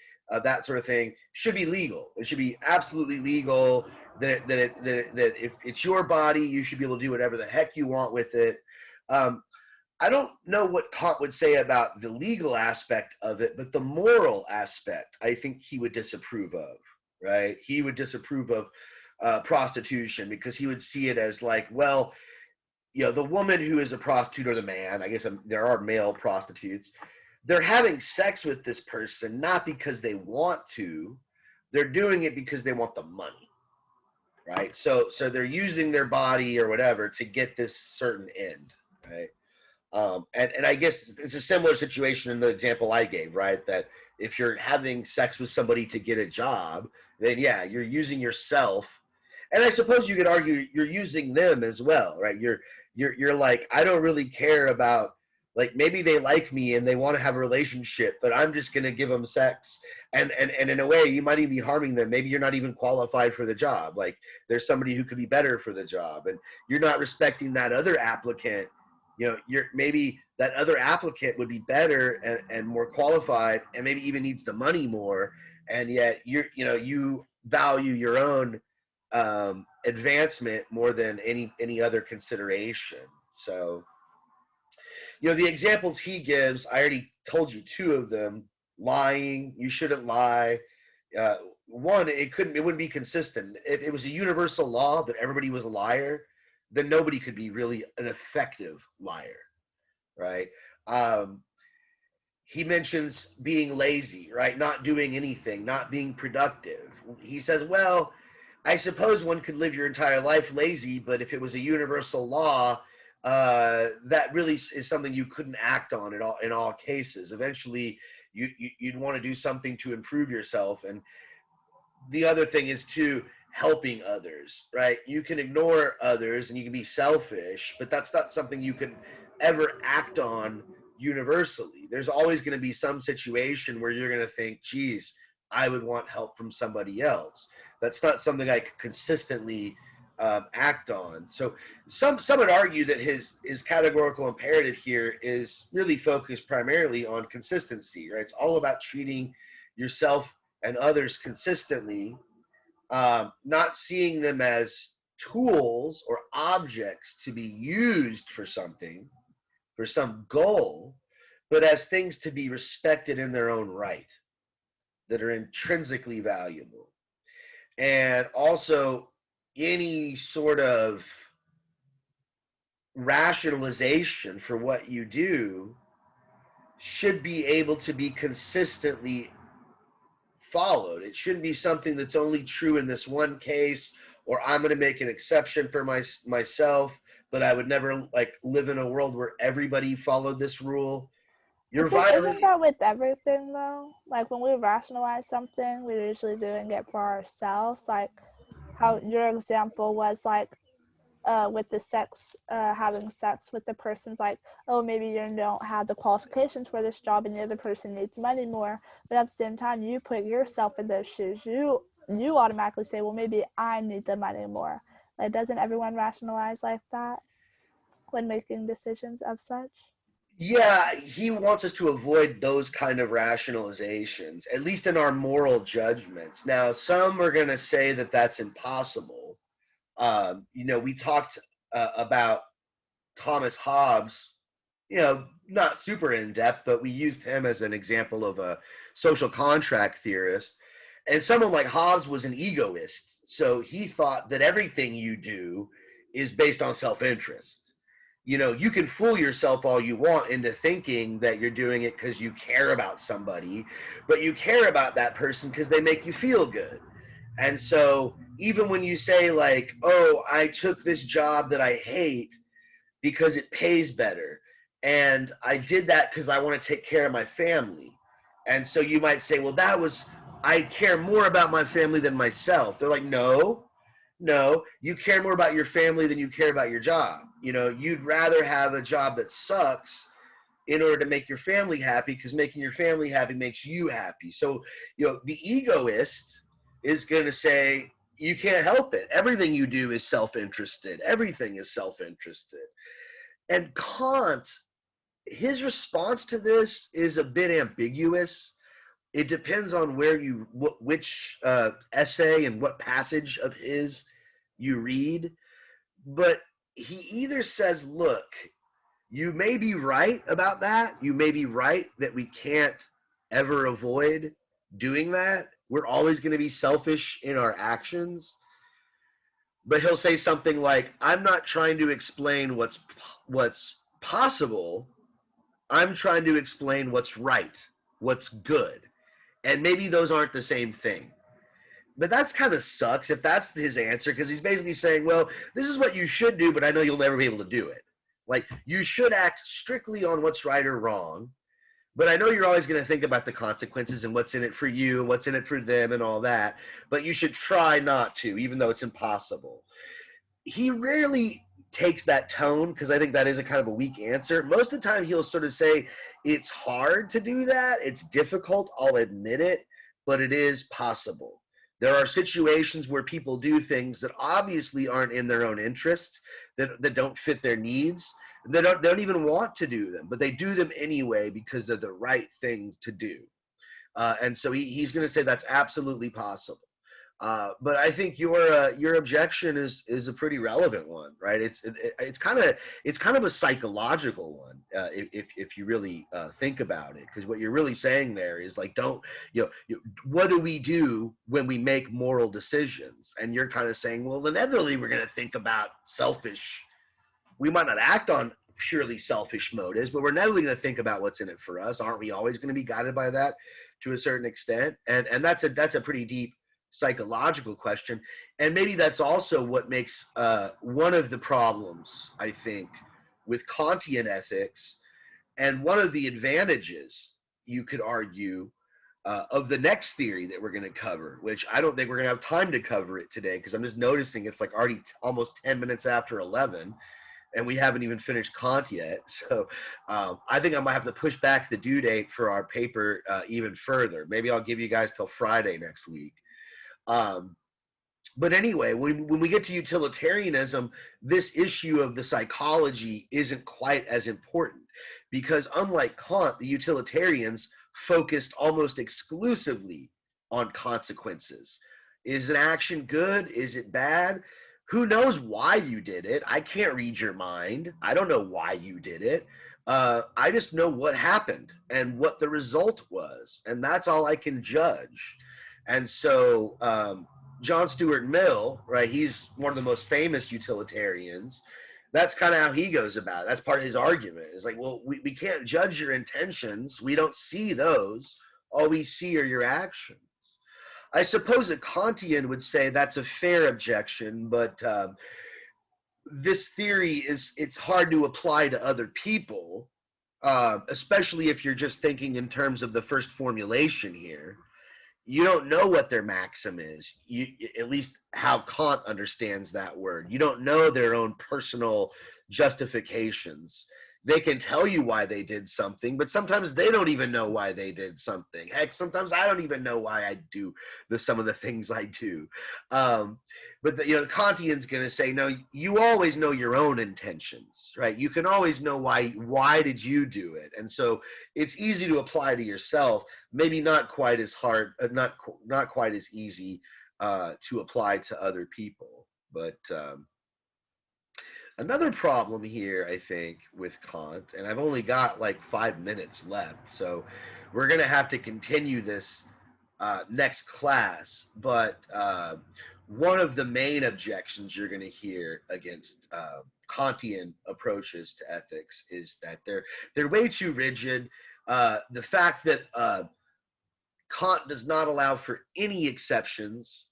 that sort of thing, should be legal. It should be absolutely legal. That if it's your body, you should be able to do whatever the heck you want with it. Um, I don't know what Kant would say about the legal aspect of it, but the moral aspect, I think he would disapprove of. Right? He would disapprove of prostitution because he would see it as like, well, the woman who is a prostitute or the man, I guess there are male prostitutes, they're having sex with this person not because they want to, they're doing it because they want the money, right? So they're using their body or whatever to get this certain end, right? And I guess it's a similar situation in the example I gave, right? That if you're having sex with somebody to get a job, then yeah, you're using yourself. And I suppose you could argue you're using them as well, right? You're like, I don't really care about, like, maybe they like me and they want to have a relationship, but I'm just gonna give them sex. And in a way, you might even be harming them. Maybe you're not even qualified for the job. Like there's somebody who could be better for the job, and you're not respecting that other applicant. You're maybe that other applicant would be better and more qualified and maybe even needs the money more, and yet you value your own advancement more than any other consideration. So the examples he gives, I already told you two of them. Lying, you shouldn't lie. uh, One, it wouldn't be consistent. If it was a universal law that everybody was a liar, then nobody could be really an effective liar, right? um, he mentions being lazy, right? Not doing anything, not being productive. He says, well, I suppose one could live your entire life lazy, but if it was a universal law, that really is something you couldn't act on in all cases. Eventually, you'd want to do something to improve yourself. And the other thing is too, helping others, right? You can ignore others and you can be selfish, but that's not something you can ever act on universally. There's always going to be some situation where you're going to think, geez, I would want help from somebody else. That's not something I could consistently act on. So some would argue that his categorical imperative here is really focused primarily on consistency, right? It's all about treating yourself and others consistently, not seeing them as tools or objects to be used for something, for some goal, but as things to be respected in their own right, that are intrinsically valuable. And also, any sort of rationalization for what you do should be able to be consistently followed. It shouldn't be something that's only true in this one case, or I'm going to make an exception for myself, but I would never like live in a world where everybody followed this rule. You're But isn't violating. that with everything though? Like when we rationalize something, we're usually doing it for ourselves. Like how your example was like with the sex, having sex with the person's like, oh, maybe you don't have the qualifications for this job and the other person needs money more. But at the same time, you put yourself in those shoes. You automatically say, well, maybe I need the money more. Like, doesn't everyone rationalize like that when making decisions of such? Yeah, he wants us to avoid those kind of rationalizations, at least in our moral judgments. Now, some are going to say that that's impossible. We talked about Thomas Hobbes, not super in depth, but we used him as an example of a social contract theorist. And someone like Hobbes was an egoist, so he thought that everything you do is based on self-interest. You can fool yourself all you want into thinking that you're doing it because you care about somebody, but you care about that person because they make you feel good. And so even when you say, like, oh, I took this job that I hate because it pays better, and I did that because I want to take care of my family. And so you might say, well, I care more about my family than myself. They're like, no, no, you care more about your family than you care about your job. You'd rather have a job that sucks in order to make your family happy, because making your family happy makes you happy. So, the egoist is going to say, you can't help it. Everything you do is self-interested. Everything is self-interested. And Kant, his response to this is a bit ambiguous. It depends on which essay and what passage of his you read. But he either says, look, you may be right about that. You may be right that we can't ever avoid doing that. We're always going to be selfish in our actions. But he'll say something like, I'm not trying to explain what's possible. I'm trying to explain what's right, what's good. And maybe those aren't the same thing. But that's kind of sucks if that's his answer, because he's basically saying, well, this is what you should do, but I know you'll never be able to do it. Like, you should act strictly on what's right or wrong, but I know you're always going to think about the consequences and what's in it for you and what's in it for them and all that, but you should try not to, even though it's impossible. He rarely takes that tone, because I think that is a kind of a weak answer. Most of the time he'll sort of say, it's hard to do that, it's difficult, I'll admit it, but it is possible. There are situations where people do things that obviously aren't in their own interest, that don't fit their needs. They don't even want to do them, but they do them anyway because they're the right thing to do. And so he's going to say that's absolutely possible. But I think your objection is a pretty relevant one, right? It's kind of a psychological one, if you really think about it, because what you're really saying there is, like, don't what do we do when we make moral decisions? And you're kind of saying, well, inevitably we're going to think about selfish. We might not act on purely selfish motives, but we're inevitably going to think about what's in it for us. Aren't we always going to be guided by that to a certain extent? And that's a pretty deep psychological question. And maybe that's also what makes one of the problems, I think, with Kantian ethics, and one of the advantages, you could argue, of the next theory that we're going to cover, which I don't think we're going to have time to cover it today, because I'm just noticing it's like already almost 10 minutes after 11, and we haven't even finished Kant yet. So I think I might have to push back the due date for our paper even further. Maybe I'll give you guys till Friday next week. But anyway, when we get to utilitarianism, this issue of the psychology isn't quite as important, because unlike Kant, the utilitarians focused almost exclusively on consequences. Is an action good? Is it bad? Who knows why you did it? I can't read your mind. I don't know why you did it. I just know what happened and what the result was, and that's all I can judge. And so John Stuart Mill, right, he's one of the most famous utilitarians. That's kind of how he goes about it. That's part of his argument. It's like, well, we can't judge your intentions. We don't see those. All we see are your actions. I suppose a Kantian would say that's a fair objection, but this theory it's hard to apply to other people, especially if you're just thinking in terms of the first formulation here. You don't know what their maxim is. At least how Kant understands that word. You don't know their own personal justifications. They can tell you why they did something, but sometimes they don't even know why they did something. Heck, sometimes I don't even know why I do some of the things I do. But the Kantian's going to say, no, you always know your own intentions, right? You can always know why did you do it, and so it's easy to apply to yourself. Maybe not quite as hard, not quite as easy to apply to other people. But another problem here, I think, with Kant, and I've only got like 5 minutes left, so we're going to have to continue this next class. But one of the main objections you're going to hear against Kantian approaches to ethics is that they're way too rigid. The fact that Kant does not allow for any exceptions.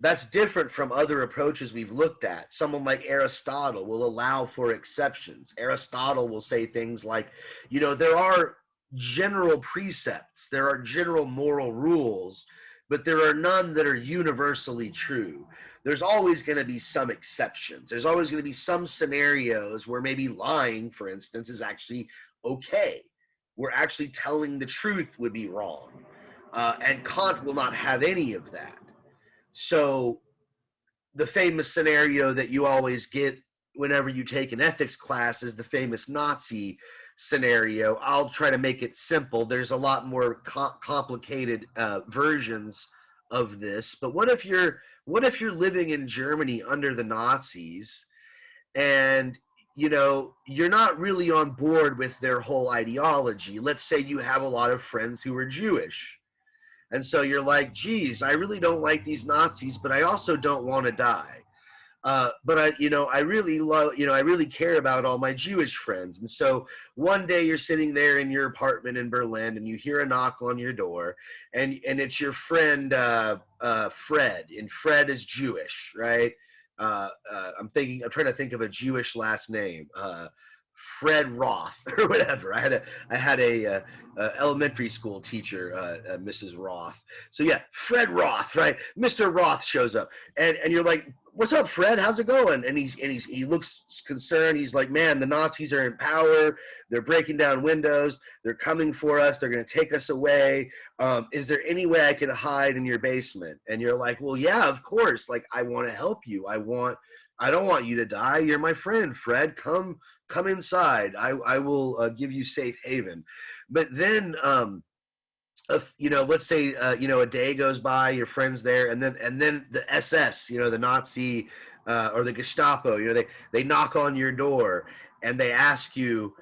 That's different from other approaches we've looked at. Someone like Aristotle will allow for exceptions. Aristotle will say things like, there are general precepts, there are general moral rules, but there are none that are universally true. There's always going to be some exceptions. There's always going to be some scenarios where maybe lying, for instance, is actually okay. Where actually telling the truth would be wrong. And Kant will not have any of that. So the famous scenario that you always get whenever you take an ethics class is the famous Nazi scenario. I'll try to make it simple. There's a lot more complicated versions of this. But what if you're living in Germany under the Nazis, and you're not really on board with their whole ideology? Let's say you have a lot of friends who are Jewish. And so you're like, geez, I really don't like these Nazis, but I also don't want to die. But I really love, I really care about all my Jewish friends. And so one day you're sitting there in your apartment in Berlin, and you hear a knock on your door, and it's your friend Fred, and Fred is Jewish, right? I'm trying to think of a Jewish last name. Fred Roth or whatever. I had a elementary school teacher, Mrs. Roth. So yeah, Fred Roth, right? Mr. Roth shows up, and you're like, "What's up, Fred? How's it going?" And he looks concerned. He's like, "Man, the Nazis are in power. They're breaking down windows. They're coming for us. They're going to take us away. Is there any way I can hide in your basement?" And you're like, "Well, yeah, of course. Like, I want to help you. I don't want you to die. You're my friend, Fred. Come inside. I will give you safe haven." But then, let's say a day goes by, your friend's there, and then the SS, the Nazi or the Gestapo, they knock on your door, and they ask you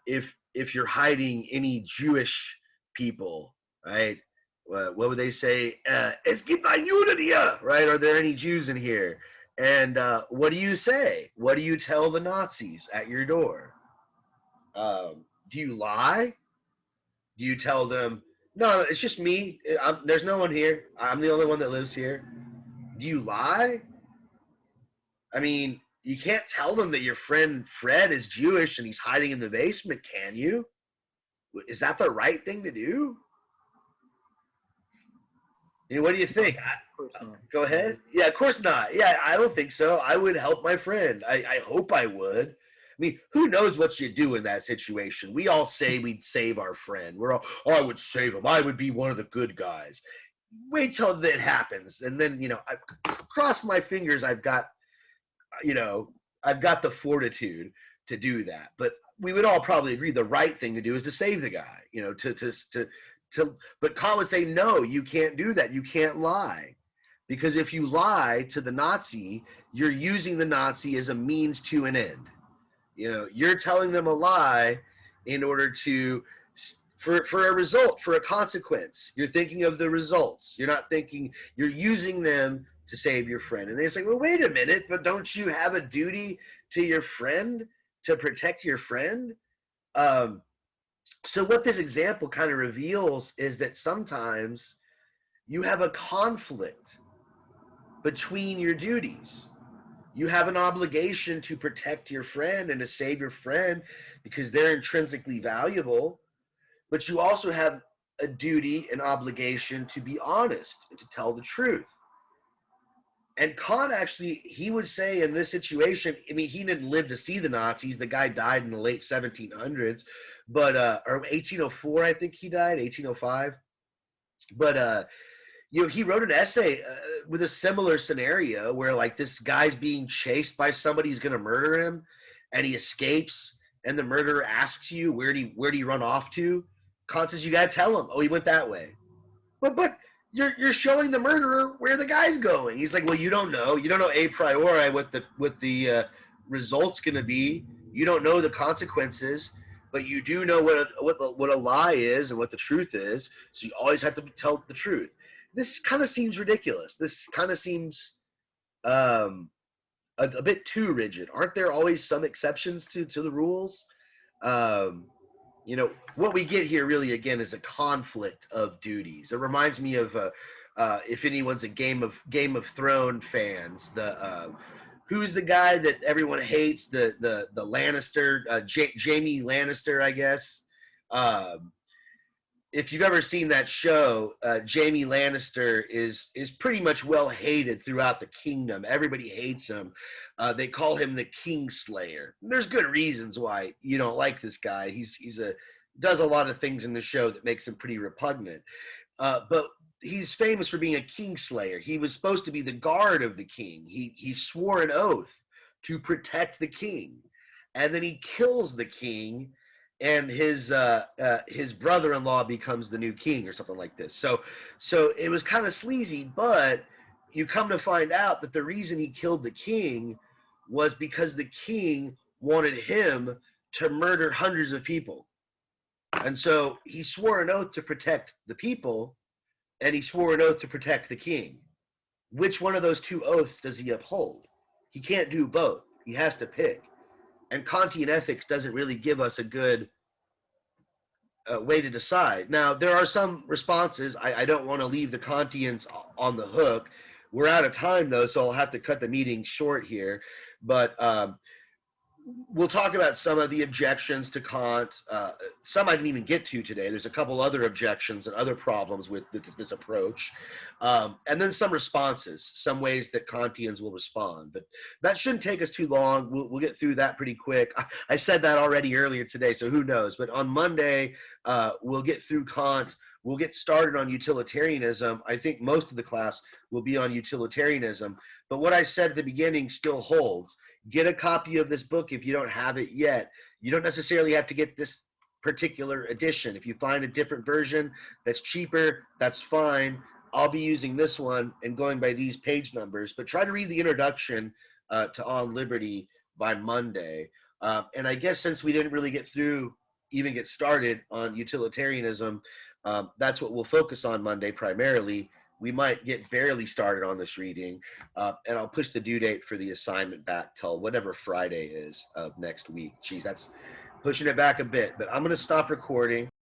if you're hiding any Jewish people, right? What would they say? Es gibt ein Juden hier, right? Are there any Jews in here? And what do you say? What do you tell the Nazis at your door? Do you lie? Do you tell them, "No, it's just me. There's no one here. I'm the only one that lives here"? Do you lie? I mean, you can't tell them that your friend Fred is Jewish and he's hiding in the basement, can you? Is that the right thing to do? What do you think? Go ahead. Yeah, of course not. Yeah, I don't think so. I would help my friend. I hope I would. I mean, who knows what you do in that situation? We all say we'd save our friend. We're all, "Oh, I would save him. I would be one of the good guys." Wait till that happens, and then I cross my fingers. I've got the fortitude to do that. But we would all probably agree the right thing to do is to save the guy. But Kant would say, no, you can't do that. You can't lie. Because if you lie to the Nazi, you're using the Nazi as a means to an end. You're telling them a lie in order for a result, for a consequence. You're thinking of the results. You're using them to save your friend. And they say, well, wait a minute, but don't you have a duty to your friend to protect your friend? So what this example kind of reveals is that sometimes you have a conflict between your duties. You have an obligation to protect your friend and to save your friend because they're intrinsically valuable, but you also have a duty and obligation to be honest and to tell the truth. And Kant actually, he would say in this situation, I mean, he didn't live to see the Nazis. The guy died in the late 1700s, but or 1804, I think he died, 1805. But he wrote an essay with a similar scenario where like this guy's being chased by somebody who's going to murder him, and he escapes, and the murderer asks you, where do you run off to? Kant says, you got to tell him, oh, he went that way. But you're showing the murderer where the guy's going. He's like, well, you don't know a priori what the result's going to be. You don't know the consequences, but you do know what a lie is and what the truth is. So you always have to tell the truth. this kind of seems ridiculous. This kind of seems um, a bit too rigid. Aren't there always some exceptions to the rules? Um, you know, what we get here really again is a conflict of duties. It reminds me of if anyone's a Game of Thrones fans, the who's the guy that everyone hates, the Lannister, Jamie Lannister, I guess. Um, if you've ever seen that show, Jamie Lannister is pretty much well hated throughout the kingdom. Everybody hates him. They call him the Kingslayer. There's good reasons why you don't like this guy. He's a does a lot of things in the show that makes him pretty repugnant. But he's famous for being a Kingslayer. He was supposed to be the guard of the king. He swore an oath to protect the king, and then he kills the king, and his brother-in-law becomes the new king or something like this. So it was kind of sleazy, but you come to find out that the reason he killed the king was because the king wanted him to murder hundreds of people. And so he swore an oath to protect the people, and he swore an oath to protect the king. Which one of those two oaths does he uphold? He can't do both. He has to pick. And Kantian ethics doesn't really give us a good way to decide. Now, there are some responses. I don't want to leave the Kantians on the hook. We're out of time, though, so I'll have to cut the meeting short here. But we'll talk about some of the objections to Kant. Some I didn't even get to today. There's a couple other objections and other problems with this approach. And then some responses, some ways that Kantians will respond. But that shouldn't take us too long. We'll get through that pretty quick. I said that already earlier today, so who knows. But on Monday, we'll get through Kant. We'll get started on utilitarianism. I think most of the class will be on utilitarianism. But what I said at the beginning still holds. Get a copy of this book if you don't have it yet. You don't necessarily have to get this particular edition. If you find a different version that's cheaper, that's fine. I'll be using this one and going by these page numbers, but try to read the introduction to On Liberty by Monday. And I guess since we didn't really get started on utilitarianism, that's what we'll focus on Monday primarily. We might get barely started on this reading, and I'll push the due date for the assignment back till whatever Friday is of next week. Geez, that's pushing it back a bit, but I'm going to stop recording.